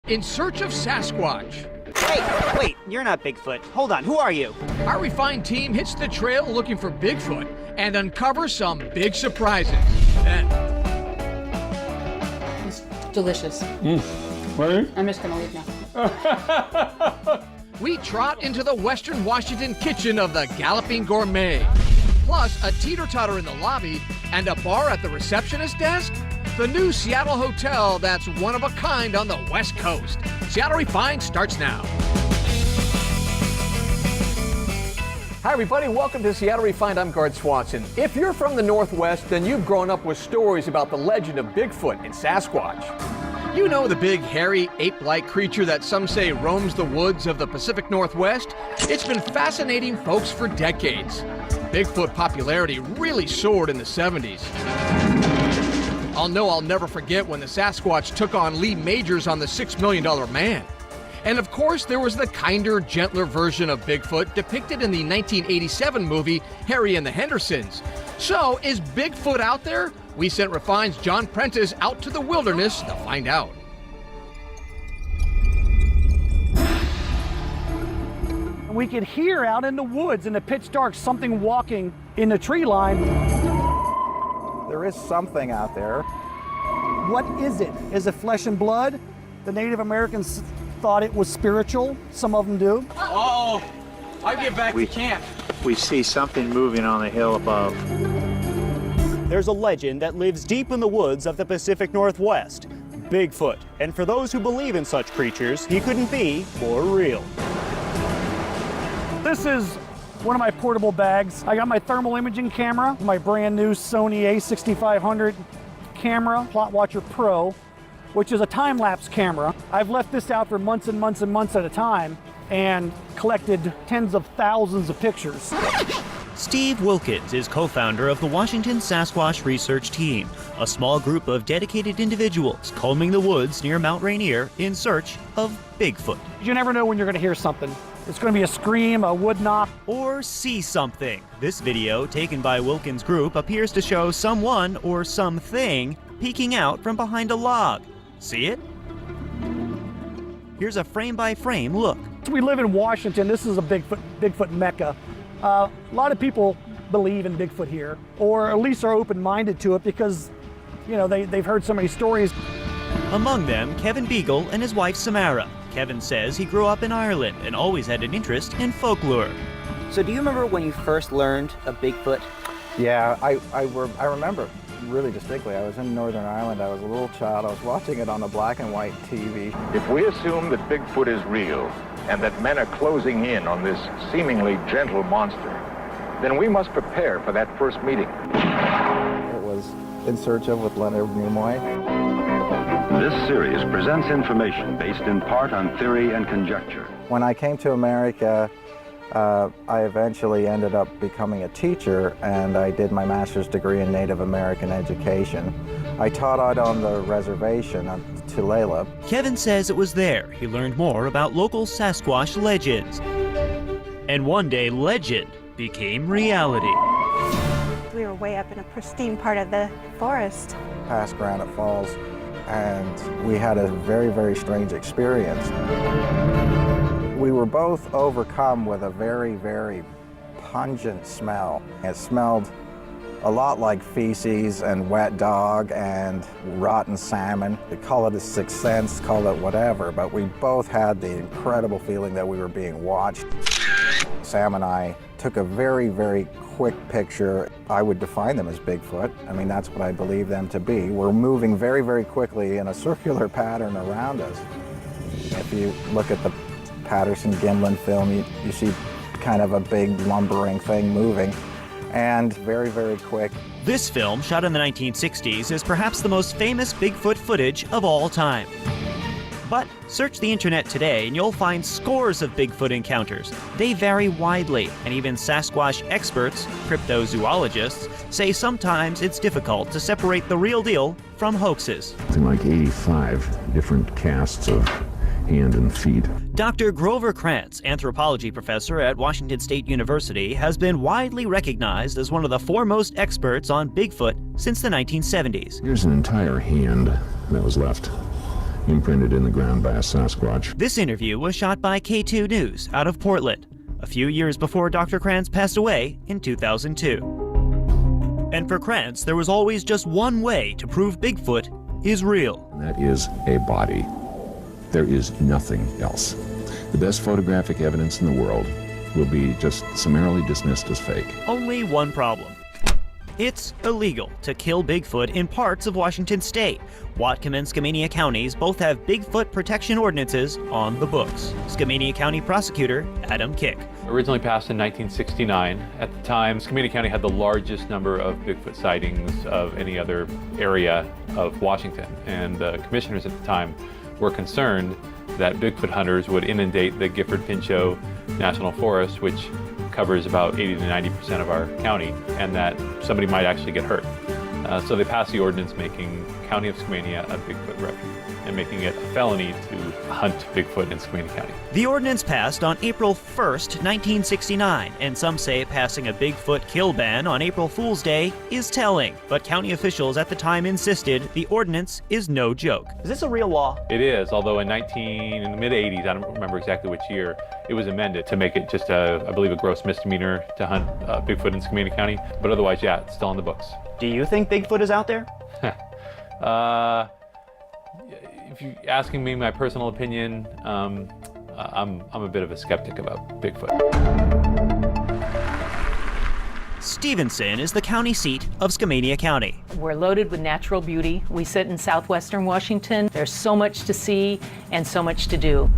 in search of Sasquatch. Hey, wait, you're not Bigfoot. Hold on, who are you? Our refined team hits the trail looking for Bigfoot and uncovers some big surprises. Then, It's delicious. Ready? I'm just gonna leave now. we trot into the Western Washington kitchen of the Galloping Gourmet. Plus, a teeter-totter in the lobby and a bar at the receptionist desk. The new Seattle hotel that's one of a kind on the West Coast. Seattle Refined starts now. Hi everybody, welcome to Seattle Refined. I'm Gard Swanson. If you're from the Northwest, then you've grown up with stories about the legend of Bigfoot and Sasquatch. You know the big, hairy, ape-like creature that some say roams the woods of the Pacific Northwest? It's been fascinating folks for decades. Bigfoot popularity really soared in the 70s. I'll never forget when the Sasquatch took on Lee Majors on the $6 Million Man. And of course, there was the kinder, gentler version of Bigfoot depicted in the 1987 movie Harry and the Hendersons. So, is Bigfoot out there? We sent Refined's John Prentice out to the wilderness to find out. We could hear out in the woods in the pitch dark something walking in the tree line. There is something out there. What is it? Is it flesh and blood? The Native Americans thought it was spiritual. Some of them do. Oh, I'll get back to camp. We see something moving on the hill above. There's a legend that lives deep in the woods of the Pacific Northwest, Bigfoot. And for those who believe in such creatures, he couldn't be more real. This is one of my portable bags. I got my thermal imaging camera, my brand new Sony A6500 camera, Plot Watcher Pro, which is a time-lapse camera. I've left this out for months and months and months at a time and collected tens of thousands of pictures. Steve Wilkins is co-founder of the Washington Sasquatch Research Team, a small group of dedicated individuals combing the woods near Mount Rainier in search of Bigfoot. You never know when you're going to hear something. It's going to be a scream, a wood knock. Or see something. This video, taken by Wilkins' group, appears to show someone or something peeking out from behind a log. See it? Here's a frame-by-frame look. We live in Washington. This is a Bigfoot mecca. A lot of people believe in Bigfoot here, or at least are open-minded to it because, you know, they've heard so many stories. Among them, Kevin Beagle and his wife Samara. Kevin says he grew up in Ireland and always had an interest in folklore. So do you remember when you first learned of Bigfoot? Yeah, I remember really distinctly. I was in Northern Ireland. I was a little child. I was watching it on a black and white TV. If we assume that Bigfoot is real and that men are closing in on this seemingly gentle monster, then we must prepare for that first meeting. It was In Search of with Leonard Nimoy. This series presents information based in part on theory and conjecture. When I came to America, I eventually ended up becoming a teacher, and I did my master's degree in Native American education. I taught out on the reservation on Tulalip. Kevin says it was there he learned more about local Sasquatch legends. And one day, legend became reality. We were way up in a pristine part of the forest. Past Granite Falls, and we had a very, very strange experience. We were both overcome with a very, very pungent smell. It smelled a lot like feces and wet dog and rotten salmon. They call it a sixth sense, call it whatever, but we both had the incredible feeling that we were being watched. Sam and I took a very, very quick picture. I would define them as Bigfoot. I mean, that's what I believe them to be. We're moving very, very quickly in a circular pattern around us. If you look at the Patterson-Gimlin film, you see kind of a big lumbering thing moving, and very, very quick. This film, shot in the 1960s, is perhaps the most famous Bigfoot footage of all time. But search the internet today and you'll find scores of Bigfoot encounters. They vary widely, and even Sasquatch experts, cryptozoologists, say sometimes it's difficult to separate the real deal from hoaxes. Something like 85 different casts of hand and feet. Dr. Grover Krantz, anthropology professor at Washington State University, has been widely recognized as one of the foremost experts on Bigfoot since the 1970s. Here's an entire hand that was left imprinted in the ground by a Sasquatch. This interview was shot by K2 News out of Portland, a few years before Dr. Krantz passed away in 2002. And for Krantz, there was always just one way to prove Bigfoot is real. And that is a body. There is nothing else. The best photographic evidence in the world will be just summarily dismissed as fake. Only one problem. It's illegal to kill Bigfoot in parts of Washington state. Whatcom and Skamania counties both have Bigfoot protection ordinances on the books. Skamania County Prosecutor Adam Kick. Originally passed in 1969. At the time, Skamania County had the largest number of Bigfoot sightings of any other area of Washington. And the commissioners at the time were concerned that Bigfoot hunters would inundate the Gifford-Pinchot National Forest, which covers about 80 to 90% of our county, and that somebody might actually get hurt. So they passed the ordinance making County of Skamania a Bigfoot refuge and making it a felony to hunt Bigfoot in Skamania County. The ordinance passed on April 1st, 1969, and some say passing a Bigfoot kill ban on April Fool's Day is telling. But county officials at the time insisted the ordinance is no joke. Is this a real law? It is, although in the mid-80s, I don't remember exactly which year, it was amended to make it just I believe a gross misdemeanor to hunt Bigfoot in Skamania County. But otherwise, yeah, it's still on the books. Do you think Bigfoot is out there? If you're asking me my personal opinion, I'm a bit of a skeptic about Bigfoot. Stevenson is the county seat of Skamania County. We're loaded with natural beauty. We sit in southwestern Washington. There's so much to see and so much to do.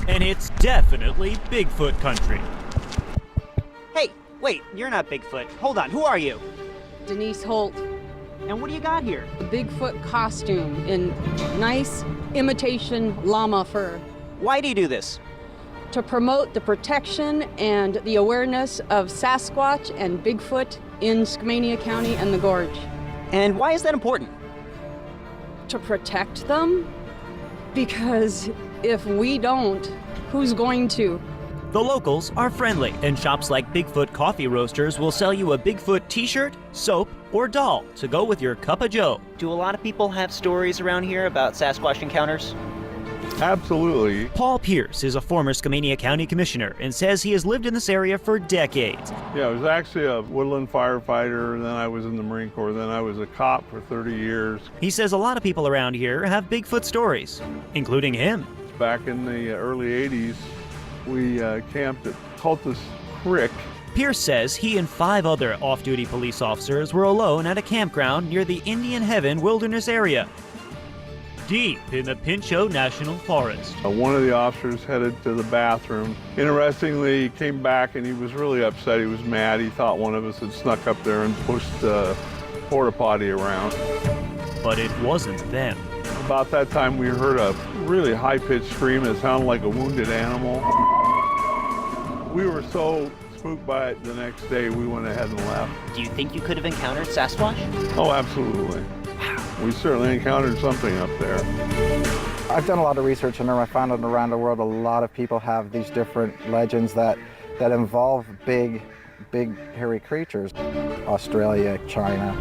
And it's definitely Bigfoot country. Hey, wait, you're not Bigfoot. Hold on, who are you? Denise Holt. And what do you got here? A Bigfoot costume in nice imitation llama fur. Why do you do this? To promote the protection and the awareness of Sasquatch and Bigfoot in Skamania County and the Gorge. And why is that important? To protect them? Because if we don't, who's going to? The locals are friendly, and shops like Bigfoot Coffee Roasters will sell you a Bigfoot t-shirt, soap, or doll to go with your cup of joe. Do a lot of people have stories around here about Sasquatch encounters? Absolutely. Paul Pierce is a former Skamania County Commissioner and says he has lived in this area for decades. Yeah, I was actually a woodland firefighter, then I was in the Marine Corps, then I was a cop for 30 years. He says a lot of people around here have Bigfoot stories, including him. Back in the early 80s, we camped at Cultus Creek. Pierce says he and 5 other off-duty police officers were alone at a campground near the Indian Heaven Wilderness area, deep in the Pinchot National Forest. One of the officers headed to the bathroom. Interestingly, he came back and he was really upset. He was mad. He thought one of us had snuck up there and pushed the porta potty around. But it wasn't them. About that time, we heard a really high-pitched scream that sounded like a wounded animal. We were so spooked by it the next day, we went ahead and left. Do you think you could have encountered Sasquatch? Oh, absolutely. We certainly encountered something up there. I've done a lot of research and I found that around the world a lot of people have these different legends that involve big hairy creatures. Australia, China,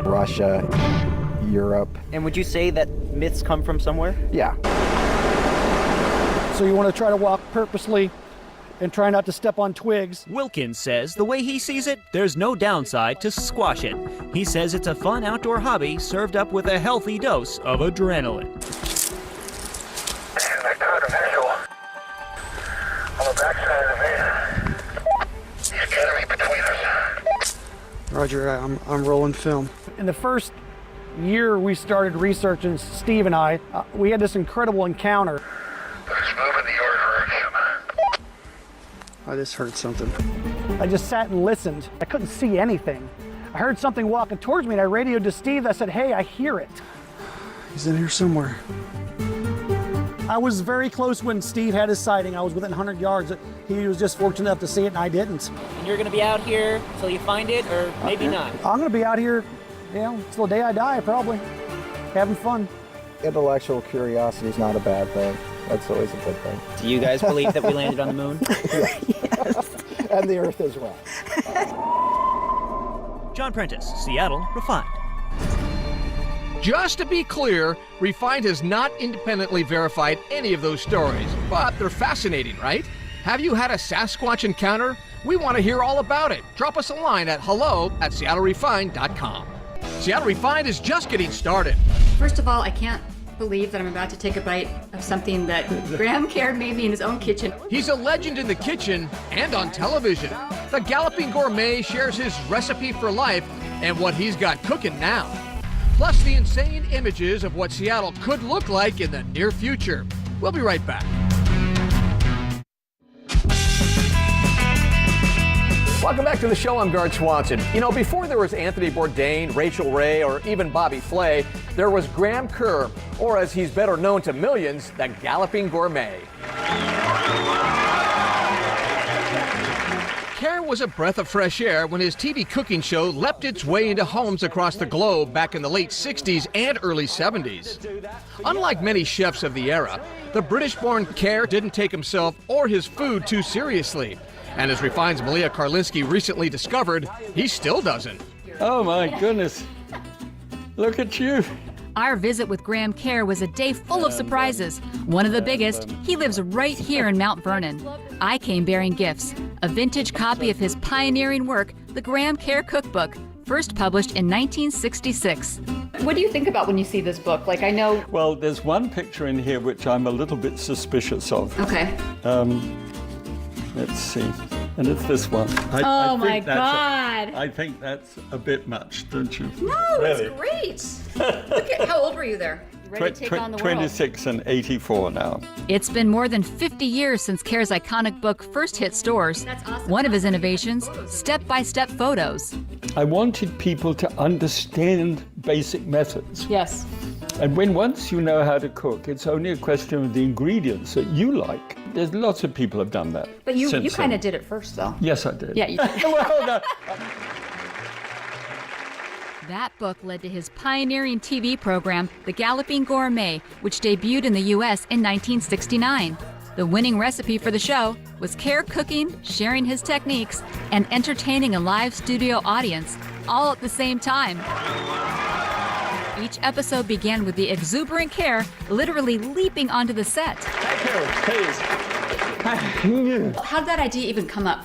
Russia, Europe. And would you say that myths come from somewhere? Yeah. So you want to try to walk purposely and try not to step on twigs. Wilkins says the way he sees it, there's no downside to squashing. He says it's a fun outdoor hobby served up with a healthy dose of adrenaline. And I caught a visual on the backside of the van. He's gathering between us. Roger, I'm rolling film. In the first year we started researching, Steve and I, we had this incredible encounter. Let's move in the direction. I just heard something. I just sat and listened. I couldn't see anything. I heard something walking towards me and I radioed to Steve. I said, hey, I hear it. He's in here somewhere. I was very close when Steve had his sighting. I was within 100 yards. He was just fortunate enough to see it and I didn't. And you're gonna be out here till you find it, or maybe not? I'm gonna be out here, till the day I die, probably. Having fun. Intellectual curiosity is not a bad thing. That's always a good thing. Do you guys believe that we landed on the moon? Yes. And the Earth as well. John Prentice, Seattle Refined. Just to be clear, Refined has not independently verified any of those stories, but they're fascinating, right? Have you had a Sasquatch encounter? We want to hear all about it. Drop us a line at hello@seattlerefined.com. Seattle Refined is just getting started. First of all, I can't believe that I'm about to take a bite of something that Graham Kerr made me in his own kitchen. He's a legend in the kitchen and on television. The Galloping Gourmet shares his recipe for life and what he's got cooking now. Plus the insane images of what Seattle could look like in the near future. We'll be right back. Welcome back to the show. I'm Garth Swanson. You know, before there was Anthony Bourdain, Rachel Ray, or even Bobby Flay, there was Graham Kerr, or as he's better known to millions, the Galloping Gourmet. Kerr was a breath of fresh air when his TV cooking show leapt its way into homes across the globe back in the late 60s and early 70s. Unlike many chefs of the era, the British-born Kerr didn't take himself or his food too seriously. And as Refined's Malia Karlinski recently discovered, he still doesn't. Oh my goodness. Look at you. Our visit with Graham Kerr was a day full of surprises. One of the biggest, he lives right here in Mount Vernon. I came bearing gifts, a vintage copy of his pioneering work, the Graham Kerr Cookbook, first published in 1966. What do you think about when you see this book? Like, I know... Well, there's one picture in here which I'm a little bit suspicious of. Okay. Let's see. And it's this one. Oh my God. I think that's a bit much, don't you? No, really? It's great. Look at, how old were you there? You ready to take on the world? 26 and 84 now. It's been more than 50 years since Kerr's iconic book first hit stores. That's awesome. One of his innovations, step-by-step photos. I wanted people to understand basic methods. Yes. And once you know how to cook, it's only a question of the ingredients that you like. There's lots of people have done that. But you kind of did it first, though. Yes, I did. Yeah, you did. Well, no. That book led to his pioneering TV program, The Galloping Gourmet, which debuted in the U.S. in 1969. The winning recipe for the show was Kerr cooking, sharing his techniques, and entertaining a live studio audience, all at the same time. Each episode began with the exuberant Kerr literally leaping onto the set. How did that idea even come up?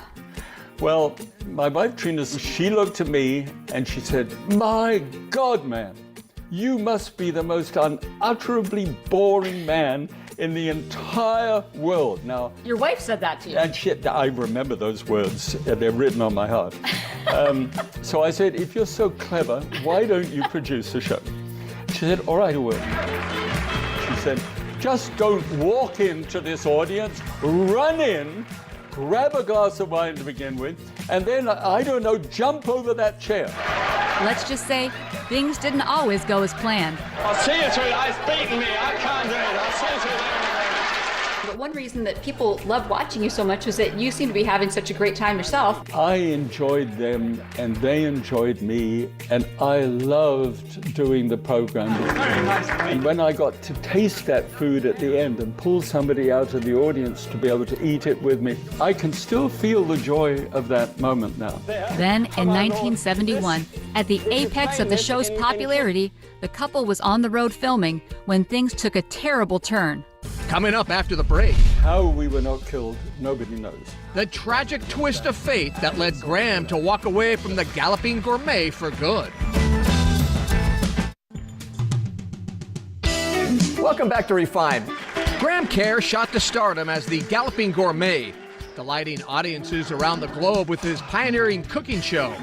Well, my wife Trina, she looked at me and she said, "My God, man, you must be the most unutterably boring man in the entire world." Now, your wife said that to you. And I remember those words. They're written on my heart. So I said, "If you're so clever, why don't you produce a show?" She said, "All right, I will." She said, "Just don't walk into this audience, run in, grab a glass of wine to begin with, and then, I don't know, jump over that chair." Let's just say, things didn't always go as planned. I'll see you through that. It's beating me. I can't do it. I'll see you through that. But one reason that people love watching you so much is that you seem to be having such a great time yourself. I enjoyed them, and they enjoyed me, and I loved doing the program. And when I got to taste that food at the end and pull somebody out of the audience to be able to eat it with me, I can still feel the joy of that moment now. Then, in 1971, at the apex of the show's popularity, the couple was on the road filming when things took a terrible turn. Coming up after the break. How we were not killed, nobody knows. The tragic twist of fate that led Graham to walk away from the Galloping Gourmet for good. Welcome back to Refined. Graham Kerr shot to stardom as the Galloping Gourmet, delighting audiences around the globe with his pioneering cooking show.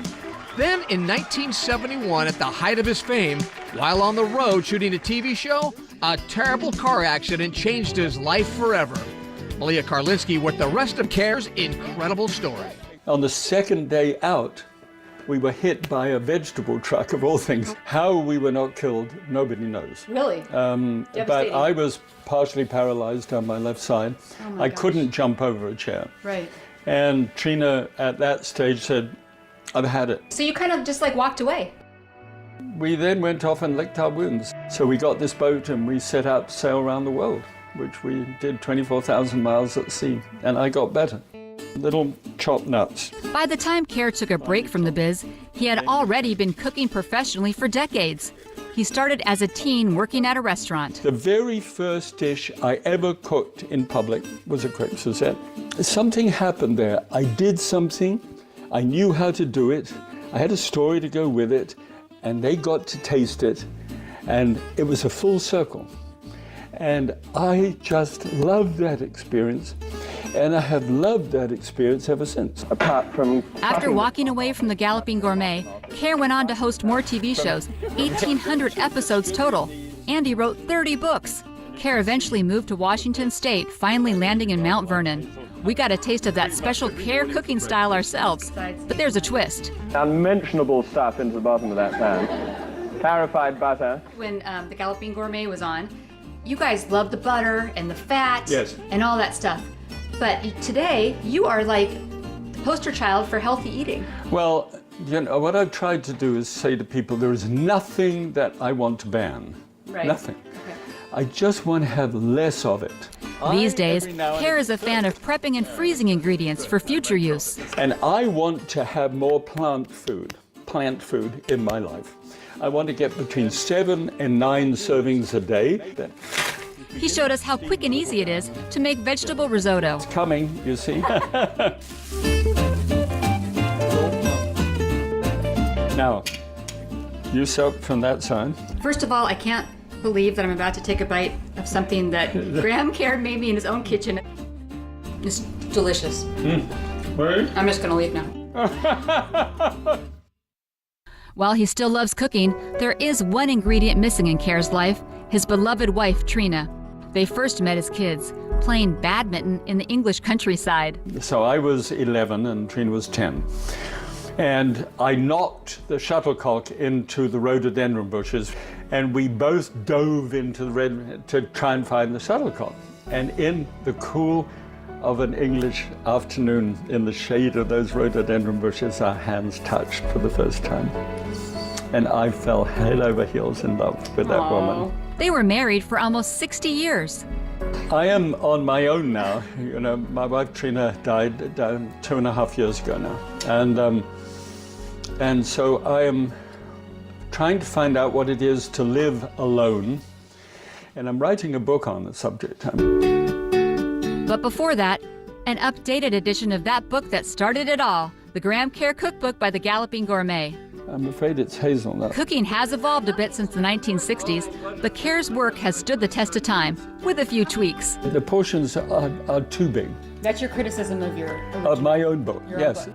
Then in 1971, at the height of his fame, while on the road shooting a TV show, a terrible car accident changed his life forever. Malia Karlinski with the rest of Kerr's incredible story. On the second day out, we were hit by a vegetable truck, of all things. How we were not killed, nobody knows. Really? But I was partially paralyzed on my left side. Oh my I gosh. couldn't jump over a chair. Right. And Trina at that stage said, "I've had it." So you kind of just like walked away. We then went off and licked our wounds. So we got this boat and we set out to sail around the world, which we did 24,000 miles at sea, and I got better. little chopped nuts. By the time Kerr took a break from the biz, he had already been cooking professionally for decades. He started as a teen working at a restaurant. The very first dish I ever cooked in public was a crepe Suzette. Something happened there. I did something, I knew how to do it, I had a story to go with it, and they got to taste it, and it was a full circle. And I just loved that experience, and I have loved that experience ever since. Apart from... After walking away from the Galloping Gourmet, Kerr went on to host more TV shows, 1,800 episodes total, and he wrote 30 books. Kerr eventually moved to Washington State, finally landing in Mount Vernon. We got a taste of that special Kerr cooking style ourselves, but there's a twist. Unmentionable stuff into the bottom of that pan. Clarified butter. When the Galloping Gourmet was on, you guys loved the butter and the fat and all that stuff. But today, you are like the poster child for healthy eating. Well, you know, what I've tried to do is say to people, there is nothing that I want to ban. Right. Nothing. Okay. I just want to have less of it. These days, Kerr is a fan of prepping and freezing ingredients for future use. And I want to have more plant food in my life. I want to get between 7 and 9 servings a day. He showed us how quick and easy it is to make vegetable risotto. It's coming, you see. Now, you soak from that side. First of all, I can't believe that I'm about to take a bite of something that Graham Kerr made me in his own kitchen. It's delicious. Right? I'm just gonna leave now. While he still loves cooking, there is one ingredient missing in Kerr's life, his beloved wife, Trina. They first met as kids, playing badminton in the English countryside. So I was 11 and Trina was 10. And I knocked the shuttlecock into the rhododendron bushes, and we both dove into the to try and find the shuttlecock. And in the cool of an English afternoon, in the shade of those rhododendron bushes, our hands touched for the first time. And I fell head over heels in love with that woman. They were married for almost 60 years. I am on my own now. You know, my wife Trina died 2.5 years ago now. And so I am trying to find out what it is to live alone. And I'm writing a book on the subject. But before that, an updated edition of that book that started it all, the Graham Kerr Cookbook by the Galloping Gourmet. I'm afraid it's hazelnut. Cooking has evolved a bit since the 1960s, but Kerr's work has stood the test of time, with a few tweaks. The portions are too big. That's your criticism of your Of my own book, yes. Book.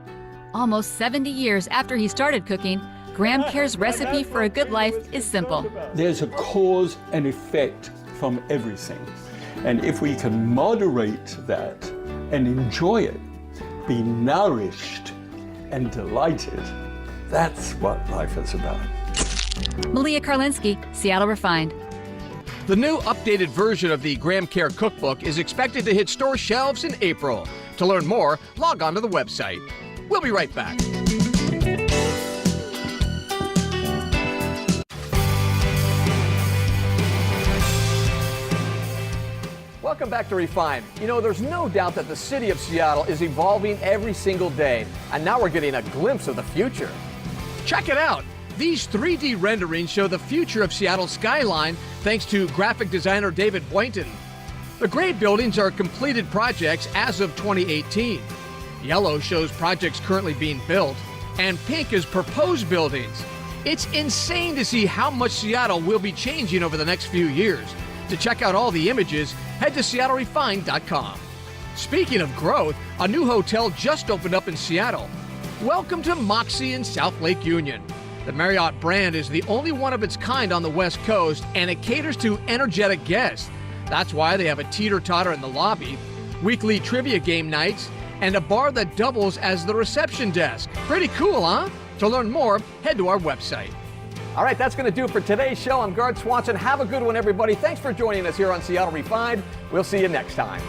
Almost 70 years after he started cooking, Graham Kerr's recipe for a good life is simple. There's a cause and effect from everything. And if we can moderate that and enjoy it, be nourished and delighted, that's what life is about. Malia Karlinski, Seattle Refined. The new updated version of the Graham Kerr Cookbook is expected to hit store shelves in April. To learn more, log on to the website. We'll be right back. Welcome back to Refined. You know, there's no doubt that the city of Seattle is evolving every single day, and now we're getting a glimpse of the future. Check it out. These 3D renderings show the future of Seattle's skyline thanks to graphic designer David Boynton. The gray buildings are completed projects as of 2018. Yellow shows projects currently being built, and pink is proposed buildings. It's insane to see how much Seattle will be changing over the next few years. To check out all the images, head to SeattleRefined.com. Speaking of growth, a new hotel just opened up in Seattle. Welcome to Moxie in South Lake Union. The Marriott brand is the only one of its kind on the West Coast, and it caters to energetic guests. That's why they have a teeter-totter in the lobby, weekly trivia game nights, and a bar that doubles as the reception desk. Pretty cool, huh? To learn more, head to our website. All right, that's going to do it for today's show. I'm Gard Swanson. Have a good one, everybody. Thanks for joining us here on Seattle Refined. We'll see you next time.